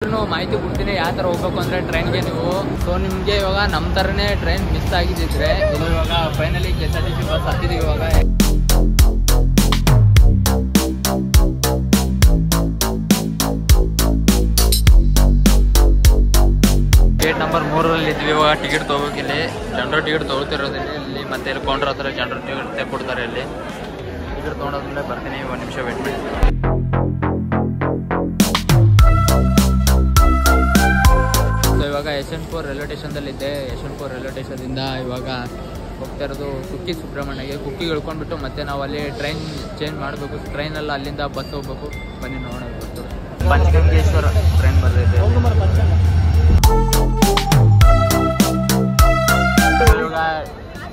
ಮಾಹಿತಿ ಕೊಡ್ತೀನಿ ಯಾವ ಥರ ಹೋಗ್ಬೇಕು ಅಂದರೆ ಟ್ರೈನ್ಗೆ ನೀವು. ಸೊ ನಿಮಗೆ ಇವಾಗ ನಮ್ಮ ಥರನೇ ಟ್ರೈನ್ ಮಿಸ್ ಆಗಿದ್ದಿದ್ರೆ ಇವಾಗ ಫೈನಲಿ KSRTC ಬಸ್ ಹತ್ತಿದ್ದೀವಿ. ಇವಾಗ ಗೇಟ್ ನಂಬರ್ 3ರಲ್ಲಿ ಇದ್ವಿ. ಇವಾಗ ಟಿಕೆಟ್ ತೊಗೋಬೇಕು. ಇಲ್ಲಿ ಜನರಲ್ ಟಿಕೆಟ್ ತೊಗೊಳ್ತಿರೋದಿಲ್ಲ ಇಲ್ಲಿ, ಮತ್ತೆ ಇಲ್ಲಿ ಕೌಂಟರ್ ಹತ್ರ ಜನರಲ್ ಟಿಕೆಟ್ ಕೊಡ್ತಾರೆ. ಇಲ್ಲಿ ಟಿಕೆಟ್ ತೊಗೊಂಡಾದ್ಮೇಲೆ ಬರ್ತೀನಿ, 1 ನಿಮಿಷ ವೇಟ್ ಮಾಡಿ. ಸೊ ಇವಾಗ ಯಶವಂತಪುರ ರೈಲ್ವೆ ಸ್ಟೇಷನ್ದಲ್ಲಿದ್ದೆ. ಯಶವಂತಪುರ ರೈಲ್ವೆ ಸ್ಟೇಷನ್ದಿಂದ ಇವಾಗ ಹೋಗ್ತಾ ಇರೋದು ಕುಕ್ಕೆ ಸುಬ್ರಹ್ಮಣ್ಯಗೆ. ಕುಕ್ಕಿಗೆ ಇಳ್ಕೊಂಡ್ಬಿಟ್ಟು ಮತ್ತೆ ನಾವು ಅಲ್ಲಿ ಟ್ರೈನ್ ಚೇಂಜ್ ಮಾಡಬೇಕು. ಟ್ರೈನಲ್ಲಿ ಅಲ್ಲಿಂದ ಬಸ್ ಹೋಗ್ಬೇಕು. ಬನ್ನಿ ನೋಡೋಣ. ಪಂಚಗಂಗೇಶ್ವರ ಟ್ರೈನ್ ಬರ್ತೈತೆ. ಇವಾಗ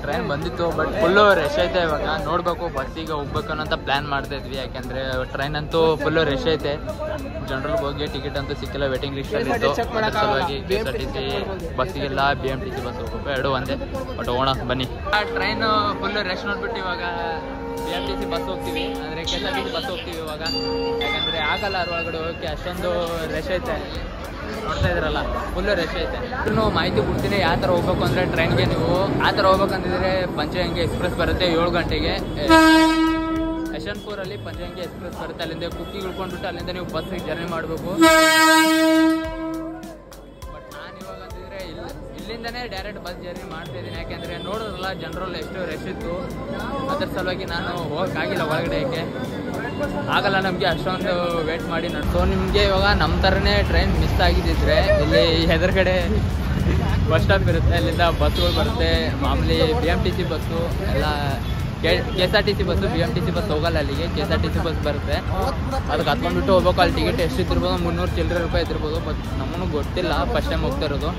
ಟ್ರೈನ್ ಬಂದಿತ್ತು, ಬಟ್ ಫುಲ್ಲು ರಶ್ ಐತೆ. ಇವಾಗ ನೋಡಬೇಕು, ಬಸ್ಸಿಗೆ ಹೋಗ್ಬೇಕು ಅನ್ನೋಂಥ ಪ್ಲ್ಯಾನ್ ಮಾಡ್ತಾ ಇದ್ವಿ. ಯಾಕೆಂದರೆ ಟ್ರೈನ್ ಅಂತೂ ಫುಲ್ಲು ರಶ್ ಐತೆ. ಜನರಲ್ಗೆ ಹೋಗಿ ಟಿಕೆಟ್ ಅಂತೂ ಸಿಕ್ಕಿಲ್ಲ, ವೇಟಿಂಗ್ ಲಿಸ್ಟಲ್ಲಿ ಇತ್ತು. ಅದ್ರ ಸಲುವಾಗಿ KSRTC ಬಸ್ಸಿಗೆಲ್ಲ BMTC ಬಸ್ ಹೋಗ್ಬೇಕು, ಎರಡು ಒಂದೇ. ಬಟ್ ಹೋಗೋಣ ಬನ್ನಿ. ಟ್ರೈನ್ ಫುಲ್ಲು ರಶ್ ನೋಡ್ಬಿಟ್ಟು ಇವಾಗ BMTC ಬಸ್ ಹೋಗ್ತೀವಿ, ಅಂದರೆ KSRTC ಬಸ್ ಹೋಗ್ತೀವಿ ಇವಾಗ. ಯಾಕಂದರೆ ಆಗಲ್ಲ ಅದ್ರೊಳಗಡೆ ಹೋಗೋಕ್ಕೆ, ಅಷ್ಟೊಂದು ರಶ್ ಐತೆ. ನೋಡ್ತಾ ಇದ್ರಲ್ಲ, ಫುಲ್ಲು ರಶ್ ಐತೆ. ಮಾಹಿತಿ ಕೊಡ್ತೀನಿ ಯಾವ ಥರ ಹೋಗ್ಬೇಕು ಅಂದರೆ ಟ್ರೈನ್ಗೆ ನೀವು ಆ ಥರ ಹೋಗ್ಬೇಕಂತಿದ್ರೆ ಪಂಚಗಂಗೆ ಎಕ್ಸ್ಪ್ರೆಸ್ ಬರುತ್ತೆ 7 ಗಂಟೆಗೆ. ಯಶವಂತಪುರಲ್ಲಿ ಪಂಚಗಂಗೆ ಎಕ್ಸ್ಪ್ರೆಸ್ ಬರುತ್ತೆ. ಅಲ್ಲಿಂದ ಕುಕ್ಕಿಗೆ ಇಳ್ಕೊಂಡ್ಬಿಟ್ಟು ಅಲ್ಲಿಂದ ನೀವು ಬಸ್ಸಿಗೆ ಜರ್ನಿ ಮಾಡಬೇಕು. ಬಟ್ ನಾನು ಇವಾಗ ಅಂತಿದ್ರೆ ಇಲ್ಲಿಂದನೇ ಡೈರೆಕ್ಟ್ ಬಸ್ ಜರ್ನಿ ಮಾಡ್ತಾ ಇದ್ದೀನಿ. ಯಾಕೆಂದರೆ ನೋಡೋದ್ರಲ್ಲ ಜನರಲ್ ಎಷ್ಟು ರಶ್ ಇತ್ತು, ಅದ್ರ ಸಲುವಾಗಿ ನಾನು ಹೋಗೋಕ್ಕಾಗಿಲ್ಲ ಒಳಗಡೆ. ಯಾಕೆ ಆಗಲ್ಲ ನಮಗೆ ಅಷ್ಟೊಂದು ವೇಟ್ ಮಾಡಿ. ಸೊ ನಿಮಗೆ ಇವಾಗ ನಮ್ಮ ಥರನೇ ಟ್ರೈನ್ ಮಿಸ್ ಆಗಿದ್ದಿದ್ರೆ ಇಲ್ಲಿ ಎದುರುಗಡೆ ಬಸ್ ಸ್ಟಾಪ್ ಇರುತ್ತೆ, ಅಲ್ಲಿಂದ ಬಸ್ಗಳು ಬರುತ್ತೆ. ಮಾಮೂಲಿ BMTC ಬಸ್ಸು ಎಲ್ಲ, KSRTC ಬಸ್ಸು BMTC ಬಸ್ ಹೋಗಲ್ಲ ಅಲ್ಲಿಗೆ. KSRTC ಬಸ್ ಬರುತ್ತೆ, ಅದಕ್ಕೆ ಹತ್ಕೊಂಡ್ಬಿಟ್ಟು ಹೋಗ್ಬೇಕು. ಅಲ್ಲಿ ಟಿಕೆಟ್ ಎಷ್ಟಿರ್ಬೋದು, 300 ಚಿಲ್ಲರೆ ರೂಪಾಯಿ ಇದ್ದಿರ್ಬೋದು. ಬಟ್ ನಮಗೂ ಗೊತ್ತಿಲ್ಲ, ಫಸ್ಟ್ ಟೈಮ್ ಹೋಗ್ತಾ ಇರೋದು.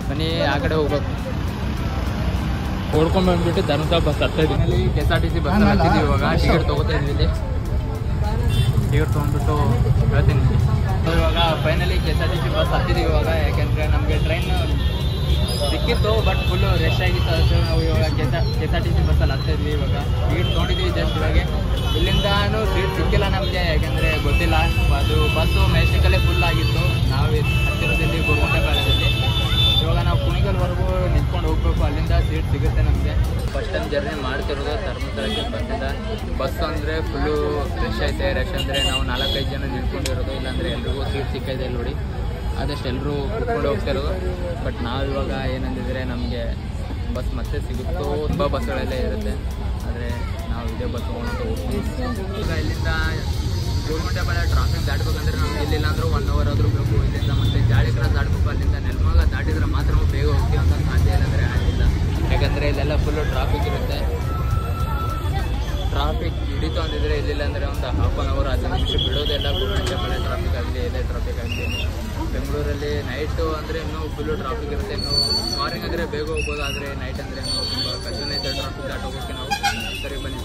ಬನ್ನಿ ಆ ಕಡೆ ಹೋಗ್ಬೇಕು. ಓಡ್ಕೊಂಡು ಬಂದ್ಬಿಟ್ಟು ಧರ್ಮಸ್ಥಳ ಬಸ್ ಹತ್ತಾ ಇದ್ದೀನಿ. KSRTC ಬಸ್ ಹತ್ತಿದ್ದೀವಿ. ಇವಾಗ ಟಿಕೆಟ್ ತೊಗೋತಾ ಇದ್ವಿ. ಇಲ್ಲಿ ಟಿಕೆಟ್ ತೊಗೊಂಡ್ಬಿಟ್ಟು ಹೇಳ್ತೀನಿ. ಇವಾಗ ಫೈನಲಿ KSRTC ಬಸ್ ಹತ್ತಿದ್ದೀವಿ ಇವಾಗ. ಯಾಕೆಂದರೆ ನಮಗೆ ಟ್ರೈನ್ ಸಿಕ್ಕಿತ್ತು, ಬಟ್ ಫುಲ್ಲು ರಶ್ ಆಗಿತ್ತು. ಅದಕ್ಕೆ ನಾವು ಇವಾಗ KSRTC ಬಸ್ಸಲ್ಲಿ ಹತ್ತಾ ಇದ್ವಿ. ಇವಾಗ ಟಿಕೆಟ್ ತೊಗೊಂಡಿದ್ವಿ ಜಸ್ಟ್ ಇವಾಗ. ಇಲ್ಲಿಂದನೂ ಸೀಟ್ ಸಿಕ್ಕಿಲ್ಲ ನಮಗೆ, ಯಾಕೆಂದರೆ ಗೊತ್ತಿಲ್ಲ. ಅದು ಬಸ್ಸು ಮೆಜೆಸ್ಟಿಕಲ್ಲೇ ಫುಲ್ ಆಗಿತ್ತು. ನಾವು ಹತ್ತಿರೋದಲ್ಲಿ ಗೋರ್ಗುಂಟೆಪಾಳ್ಯದಲ್ಲಿ. ಇವಾಗ ನಾವು ಕುಣಿಗಲ್ವರೆಗೂ ನಿಂತ್ಕೊಂಡು ಹೋಗ್ಬೇಕು, ಅಲ್ಲಿಂದ ಸೀಟ್ ಸಿಗುತ್ತೆ ನಮಗೆ. ಫಸ್ಟ್ ಟೈಮ್ ಜರ್ನಿ ಮಾಡ್ತಿರೋದು ಧರ್ಮಸ್ಥಳಕ್ಕೆ ಬಸ್ಸಿಂದ. ಬಸ್ ಅಂದರೆ ಫುಲ್ಲು ರಶ್ ಐತೆ. ರಶ್ ಅಂದರೆ ನಾವು 4-5 ಜನ ನಿಂತ್ಕೊಂಡಿರೋದು, ಇಲ್ಲಾಂದರೆ ಎಲ್ರಿಗೂ ಸೀಟ್ ಸಿಕ್ಕೈತೆ ಇಲ್ಲಿ ನೋಡಿ. ಆದಷ್ಟು ಎಲ್ಲರೂ ಕುತ್ಕೊಂಡು ಹೋಗ್ತಾ ಇರೋದು. ಬಟ್ ನಾವು ಇವಾಗ ಏನಂದಿದ್ರೆ ನಮಗೆ ಬಸ್ ಮತ್ತೆ ಸಿಗುತ್ತೋ, ತುಂಬ ಬಸ್ಗಳೆಲ್ಲ ಇರುತ್ತೆ. ಆದರೆ ನಾವು ಇದೇ ಬಸ್ ತೊಗೊಂಡು ಹೋಗ್ತೀವಿ. ಈಗ ಇಲ್ಲಿಂದ ಗೋರ್ಗುಂಟೆಪಾಳ್ಯ ಟ್ರಾಫಿಕ್ ದಾಟಬೇಕಂದ್ರೆ ನಮ್ಗೆ ಇಲ್ಲಿಲ್ಲ ಅಂದರೂ 1 ಅವರ್ ಆದರೂ ಬೇಕು. ಇಲ್ಲಿಂದ ಮತ್ತೆ ಜಾಳಿ ಕ್ರಾಸ್ ದಾಟಬೇಕು. ಅಲ್ಲಿಂದ ನೆಲಮಂಗಲ ದಾಟಿದ್ರೆ ಮಾತ್ರ ಬೇಗ ಹೋಗ್ತೀವಿ ಅಂತ ಸಾಧ್ಯ ಇಲ್ಲಾಂದರೆ ಆಗಿಲ್ಲ. ಯಾಕಂದರೆ ಇಲ್ಲೆಲ್ಲ ಫುಲ್ಲು ಟ್ರಾಫಿಕ್ ಇರುತ್ತೆ. ಟ್ರಾಫಿಕ್ ಹಿಡಿತು ಅಂತಿದ್ರೆ ಇಲ್ಲಿಲ್ಲ ಅಂದರೆ ಒಂದು 1/2 ಅವರ್ 15 ನಿಮಿಷ ಬಿಡೋದೆಲ್ಲ. ಗೋರ್ಗುಂಟೆಪಾಳ್ಯ ಟ್ರಾಫಿಕ್ ಆಗಲಿ, ಇದೇ ಟ್ರಾಫಿಕ್ ಆಗಲಿ. ಬೆಂಗಳೂರಲ್ಲಿ ನೈಟು ಅಂದರೆ ಇನ್ನೂ ಫುಲ್ಲು ಟ್ರಾಫಿಕ್ ಇರುತ್ತೆ. ಇನ್ನೂ ಮಾರ್ನಿಂಗ್ ಅಂದರೆ ಬೇಗ ಹೋಗ್ಬೋದು, ಆದರೆ ನೈಟ್ ಅಂದರೆ ನಾವು ತುಂಬ ಕಷ್ಟನೇ ಇದೆ ಟ್ರಾಫಿಕ್ ದಾಟೋಗೋಕ್ಕೆ ನಾವು. ಸರಿ ಬನ್ನಿ.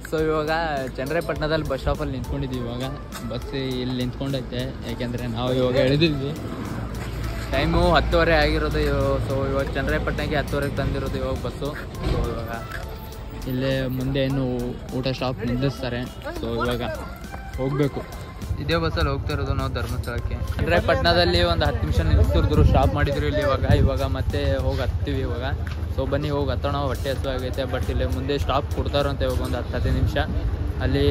ಸೊ ಇವಾಗ ಚನ್ನರಾಯಪಟ್ಟಣದಲ್ಲಿ ಬಸ್ ಸ್ಟಾಪಲ್ಲಿ ನಿಂತ್ಕೊಂಡಿದ್ದೀವಿ. ಇವಾಗ ಬಸ್ ಇಲ್ಲಿ ನಿಂತ್ಕೊಂಡೈತೆ, ಯಾಕೆಂದರೆ ನಾವು ಇವಾಗ ಇಳಿದಿದ್ವಿ. ಟೈಮು 10:30 ಆಗಿರೋದು. ಸೊ ಇವಾಗ ಚನ್ನರಾಯಪಟ್ಟಣಕ್ಕೆ 10:30ಗೆ ತಂದಿರೋದು ಇವಾಗ ಬಸ್ಸು. ಸೊ ಇವಾಗ ಇಲ್ಲೇ ಮುಂದೆ ಏನು ಊಟ ಸ್ಟಾಪ್ ನಿಲ್ಲಿಸ್ತಾರೆ. ಸೊ ಇವಾಗ ಹೋಗಬೇಕು. ಇದೇ ಬಸ್ಸಲ್ಲಿ ಹೋಗ್ತಾ ಇರೋದು ನಾವು ಧರ್ಮಸ್ಥಳಕ್ಕೆ. ಚನ್ನರಾಯಪಟ್ಟಣದಲ್ಲಿ ಒಂದು 10 ನಿಮಿಷ ನಿಲ್ಲಿಸಿದ್ರು, ಸ್ಟಾಪ್ ಮಾಡಿದ್ರು ಇಲ್ಲಿ. ಇವಾಗ ಮತ್ತೆ ಹೋಗಿ ಹತ್ತೀವಿ ಇವಾಗ. ಸೊ ಬನ್ನಿ ಹೋಗಿ ಹತ್ತೋಣ. ಹೊಟ್ಟೆ ಹಸು ಆಗೈತೆ. ಬಟ್ ಇಲ್ಲಿ ಮುಂದೆ ಸ್ಟಾಪ್ ಕೊಡ್ತಾರಂತೆ ಇವಾಗ ಒಂದು 10-15 ನಿಮಿಷ. ಅಲ್ಲಿ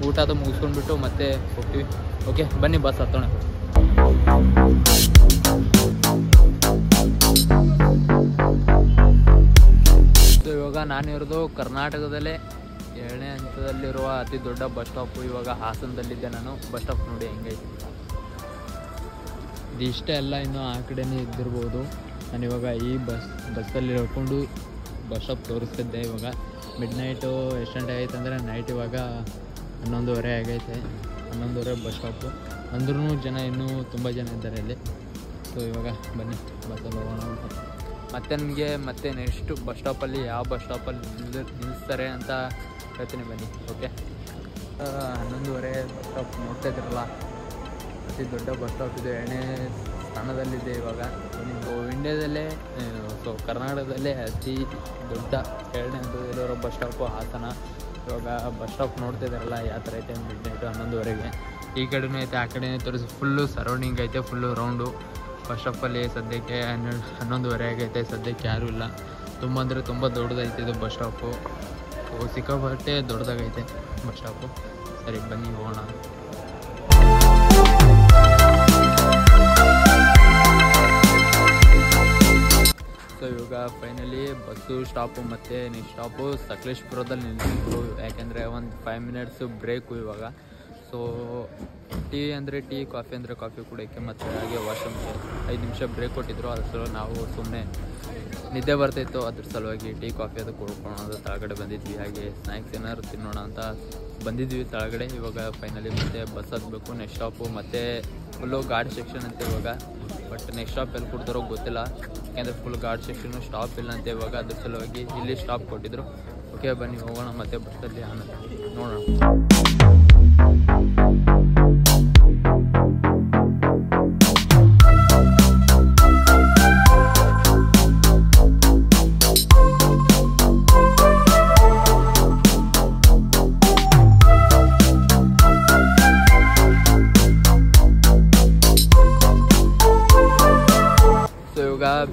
ಊಟ ಅದು ಮುಗಿಸ್ಕೊಂಡ್ಬಿಟ್ಟು ಮತ್ತೆ ಹೋಗ್ತೀವಿ. ಓಕೆ ಬನ್ನಿ ಬಸ್ ಹತ್ತೋಣ. ಸೊ ಇವಾಗ ನಾನಿರೋದು ಕರ್ನಾಟಕದಲ್ಲೇ 2ನೇ ಹಂತದಲ್ಲಿರುವ ಅತಿ ದೊಡ್ಡ ಬಸ್ ಸ್ಟಾಪು. ಇವಾಗ ಹಾಸನದಲ್ಲಿದ್ದೆ ನಾನು. ಬಸ್ ಸ್ಟಾಪ್ ನೋಡಿ ಹೆಂಗೈತೆ. ಇದಿಷ್ಟೇ ಅಲ್ಲ, ಇನ್ನೂ ಆ ಕಡೆನೇ ಇದ್ದಿರ್ಬೋದು. ನಾನಿವಾಗ ಈ ಬಸ್ಸಲ್ಲಿ ಹೇಳ್ಕೊಂಡು ಬಸ್ ಸ್ಟಾಪ್ ತೋರಿಸ್ತಿದ್ದೆ. ಇವಾಗ ಮಿಡ್ ನೈಟು ಎಷ್ಟು ಗಂಟೆ ಆಗೈತೆ ಅಂದರೆ ನೈಟ್ ಇವಾಗ 11:30 ಆಗೈತೆ. 11:30 ಬಸ್ ಸ್ಟಾಪು. ಅಂದ್ರೂ ಜನ ಇನ್ನೂ ತುಂಬ ಜನ ಇದ್ದಾರೆ ಇಲ್ಲಿ. ಸೊ ಇವಾಗ ಬನ್ನಿ ಬಸ್ಸಲ್ಲಿ ಹೋಗೋಣ ಅಂತ. ಮತ್ತೆ ನಿಮಗೆ ಮತ್ತೆ ನೆಕ್ಸ್ಟು ಬಸ್ ಸ್ಟಾಪಲ್ಲಿ ಯಾವ ಬಸ್ ಸ್ಟಾಪಲ್ಲಿ ನಿಲ್ಲಿಸ್ತಾರೆ ಅಂತ ಹೇಳ್ತೀನಿ ಬನ್ನಿ. ಓಕೆ 11:30 ಬಸ್ ಸ್ಟಾಪ್ ನೋಡ್ತಾ ಇದ್ರಲ್ಲ, ಅತಿ ದೊಡ್ಡ ಬಸ್ ಸ್ಟಾಪ್ ಇದೆ. 2ನೇ ಪ್ರಾಣದಲ್ಲಿದೆ ಇವಾಗ. ಇಂಡಿಯಾದಲ್ಲೇ ಕರ್ನಾಟಕದಲ್ಲೇ ಅತಿ ದೊಡ್ಡ 2ನೇ ಹಂತದಲ್ಲಿರೋ ಬಸ್ ಸ್ಟಾಪು ಹಾಸನ. ಇವಾಗ ಬಸ್ ಸ್ಟಾಪ್ ನೋಡ್ತಾ ಇದ್ದಾರಲ್ಲ ಯಾವ ಥರ ಐತೆ. ಮಿಡ್ನೈಟು 11ವರೆಗೆ ಈ ಕಡೆನೂ ಐತೆ ಆ ಕಡೆನೇ ತೋರಿಸಿ ಫುಲ್ಲು ಸರೌಂಡಿಂಗ್ ಐತೆ, ಫುಲ್ಲು ರೌಂಡು. ಬಸ್ ಸ್ಟಾಪಲ್ಲಿ ಸದ್ಯಕ್ಕೆ 11ವರೆ ಆಗೈತೆ, ಸದ್ಯಕ್ಕೆ ಯಾರೂ ಇಲ್ಲ. ತುಂಬ ಅಂದರೆ ತುಂಬ ದೊಡ್ಡದೈತೆ ಇದು ಬಸ್ ಸ್ಟಾಪು. ಸಿಕ್ಕಾಪಟ್ಟೆ ದೊಡ್ಡದಾಗೈತೆ ಬಸ್ ಸ್ಟಾಪು. ಸರಿ ಬನ್ನಿ ಹೋಗೋಣ. ಸೊ ಇವಾಗ ಫೈನಲಿ ಬಸ್ಸು ಸ್ಟಾಪು ಮತ್ತು ನೆಕ್ಸ್ಟ್ ಸ್ಟಾಪು ಸಕಲೇಶ್ಪುರದಲ್ಲಿ ನಿಲ್ಲಿಸಿದ್ರು. ಯಾಕೆಂದರೆ ಒಂದು 5 ಮಿನಿಟ್ಸು ಬ್ರೇಕು ಇವಾಗ. ಸೊ ಟೀ ಅಂದರೆ ಟೀ, ಕಾಫಿ ಅಂದರೆ ಕಾಫಿ ಕುಡಿಯೋಕ್ಕೆ ಮತ್ತು ಹಾಗೆ ವಾಶ್ರೂಮ್ಗೆ 5 ನಿಮಿಷ ಬ್ರೇಕ್ ಕೊಟ್ಟಿದ್ರು. ಅದ್ರ ಸಲ ನಾವು ಸುಮ್ಮನೆ ನಿದ್ದೆ ಬರ್ತಾಯಿತ್ತು, ಅದ್ರ ಸಲುವಾಗಿ ಟೀ ಕಾಫಿ ಅದು ಕುಡ್ಕೊಳ್ಳೋದು ತಳಗಡೆ ಬಂದಿದ್ವಿ. ಹಾಗೆ ಸ್ನ್ಯಾಕ್ಸ್ ಏನಾದ್ರು ತಿನ್ನೋಣ ಅಂತ ಬಂದಿದ್ವಿ ತಳಗಡೆ. ಇವಾಗ ಫೈನಲಿ ಮತ್ತೆ ಬಸ್ ಹತ್ತಬೇಕು. ನೆಕ್ಸ್ಟ್ ಸ್ಟಾಪು ಮತ್ತು ಫುಲ್ಲು ಗಾರ್ಡ್ ಸೆಕ್ಷನ್ ಅಂತ ಇವಾಗ. ಬಟ್ ನೆಕ್ಸ್ಟ್ ಸ್ಟಾಪ್ ಎಲ್ಲಿ ಕೊಡ್ತಾರೋ ಗೊತ್ತಿಲ್ಲ, ಯಾಕೆಂದರೆ ಫುಲ್ ಗಾರ್ಡ್ ಸೆಕ್ಷನ್ನು ಸ್ಟಾಪ್ ಇಲ್ಲ ಅಂತ ಇವಾಗ. ಅದ್ರ ಸಲುವಾಗಿ ಇಲ್ಲಿ ಸ್ಟಾಪ್ ಕೊಟ್ಟಿದ್ರು. ಓಕೆ ಬನ್ನಿ ಹೋಗೋಣ ಮತ್ತೆ ಬಸ್ಸಲ್ಲಿ ನೋಡೋಣ.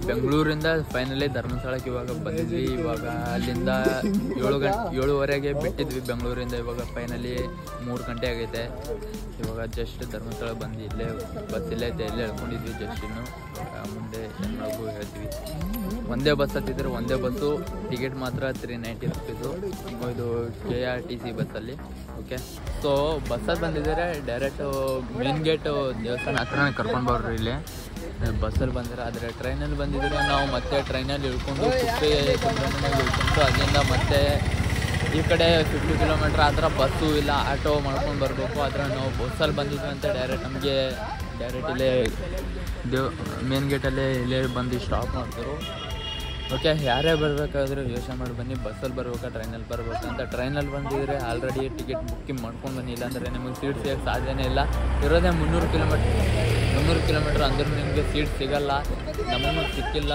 ಬೆಂಗಳೂರಿಂದ ಫೈನಲಿ ಧರ್ಮಸ್ಥಳಕ್ಕೆ ಇವಾಗ ಬಂದಿದ್ವಿ. ಇವಾಗ ಅಲ್ಲಿಂದ 7:30ಗೆ ಬಿಟ್ಟಿದ್ವಿ ಬೆಂಗಳೂರಿಂದ. ಇವಾಗ ಫೈನಲಿ 3 ಗಂಟೆ ಆಗೈತೆ. ಇವಾಗ ಜಸ್ಟ್ ಧರ್ಮಸ್ಥಳ ಬಂದು ಇಲ್ಲೇ ಬಸ್ ಇಲ್ಲೇ ಐತೆ, ಇಲ್ಲೇ ಹೇಳ್ಕೊಂಡಿದ್ವಿ ಜಸ್ಟ್. ಇನ್ನು ಮುಂದೆ ಎಲ್ಲರಿಗೂ ಹೇಳ್ತೀವಿ. ಒಂದೇ ಬಸ್ ಹತ್ತಿದ್ರೆ ಒಂದೇ ಬಸ್ಸು, ಟಿಕೆಟ್ ಮಾತ್ರ 390 ರುಪೀಸು. ಇದು KRTC ಬಸ್ಸಲ್ಲಿ. ಓಕೆ, ಸೊ ಬಸ್ಸಲ್ಲಿ ಬಂದಿದ್ದಾರೆ ಡೈರೆಕ್ಟ್ ಮೇನ್ ಗೇಟು ದೇವಸ್ಥಾನ ಹತ್ರನೇ ಕರ್ಕೊಂಡು ಬರ್ರಿ. ಇಲ್ಲಿ ಬಸ್ಸಲ್ಲಿ ಬಂದಿರ, ಆದರೆ ಟ್ರೈನಲ್ಲಿ ಬಂದಿದ್ರೆ ನಾವು ಮತ್ತೆ ಟ್ರೈನಲ್ಲಿ ಇಳ್ಕೊಂಡು ಸುಬ್ರಹ್ಮಣ್ಯ ಇಳ್ಕೊಂಡು ಅಲ್ಲಿಂದ ಮತ್ತೆ ಈ ಕಡೆ 50 ಕಿಲೋಮೀಟ್ರ್ ಆ ಥರ ಬಸ್ಸು ಇಲ್ಲ ಆಟೋ ಮಾಡ್ಕೊಂಡು ಬರಬೇಕು. ಆದರೆ ನಾವು ಬಸ್ಸಲ್ಲಿ ಬಂದಿದ್ವಿ ಅಂತ ಡೈರೆಕ್ಟ್ ಇಲ್ಲೇ ಮೇನ್ ಗೇಟಲ್ಲೇ ಇಲ್ಲೇ ಬಂದು ಸ್ಟಾಪ್ ಮಾಡ್ತಾರೆ. ಓಕೆ, ಯಾರೇ ಬರಬೇಕಾದ್ರೂ ಯೋಚನೆ ಮಾಡಿ ಬನ್ನಿ, ಬಸ್ಸಲ್ಲಿ ಬರ್ಬೇಕಾ ಟ್ರೈನಲ್ಲಿ ಬರ್ಬೇಕಂತ. ಟ್ರೈನಲ್ಲಿ ಬಂದಿದ್ರೆ ಆಲ್ರೆಡಿ ಟಿಕೆಟ್ ಬುಕ್ಕಿಂಗ್ ಮಾಡ್ಕೊಂಡು ಬನ್ನಿ, ಇಲ್ಲಾಂದರೆ ನಿಮಗೆ ಸೀಟ್ ಸಿಗೋಕ್ಕೆ ಸಾಧ್ಯನೇ ಇಲ್ಲ. ಇರೋದೇ 300 ಕಿಲೋಮೀಟ್ರ್ ಅಂದ್ರೂ ನಿಮಗೆ ಸೀಟ್ ಸಿಗೋಲ್ಲ. ನಮಗೂ ಸಿಕ್ಕಿಲ್ಲ.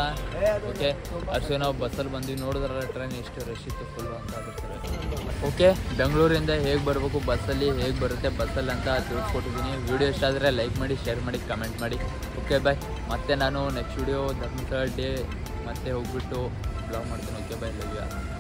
ಓಕೆ, ಅಷ್ಟೇ ನಾವು ಬಸ್ಸಲ್ಲಿ ಬಂದ್ವಿ. ನೋಡಿದ್ರೆ ಟ್ರೈನ್ ಎಷ್ಟು ರಶ್ ಇತ್ತು ಫುಲ್ಲು ಅಂತ ಆಗಿರ್ತಾರೆ. ಓಕೆ, ಬೆಂಗಳೂರಿಂದ ಹೇಗೆ ಬರಬೇಕು, ಬಸ್ಸಲ್ಲಿ ಹೇಗೆ ಬರುತ್ತೆ ಬಸ್ಸಲ್ಲಿ ಅಂತ ತಿಳಿಸ್ಕೊಟ್ಟಿದ್ದೀನಿ. ವಿಡಿಯೋ ಇಷ್ಟ ಆದರೆ ಲೈಕ್ ಮಾಡಿ, ಶೇರ್ ಮಾಡಿ, ಕಮೆಂಟ್ ಮಾಡಿ. Okay bye. ಮತ್ತೆ ನಾನು ನೆಕ್ಸ್ಟ್ ವಿಡಿಯೋ ಧರ್ಮಸ್ಥಳ ಡೇ ಮತ್ತೆ ಹೋಗ್ಬಿಟ್ಟು ಬ್ಲಾಗ್ ಮಾಡ್ತೀನಿ. Okay bye, love you.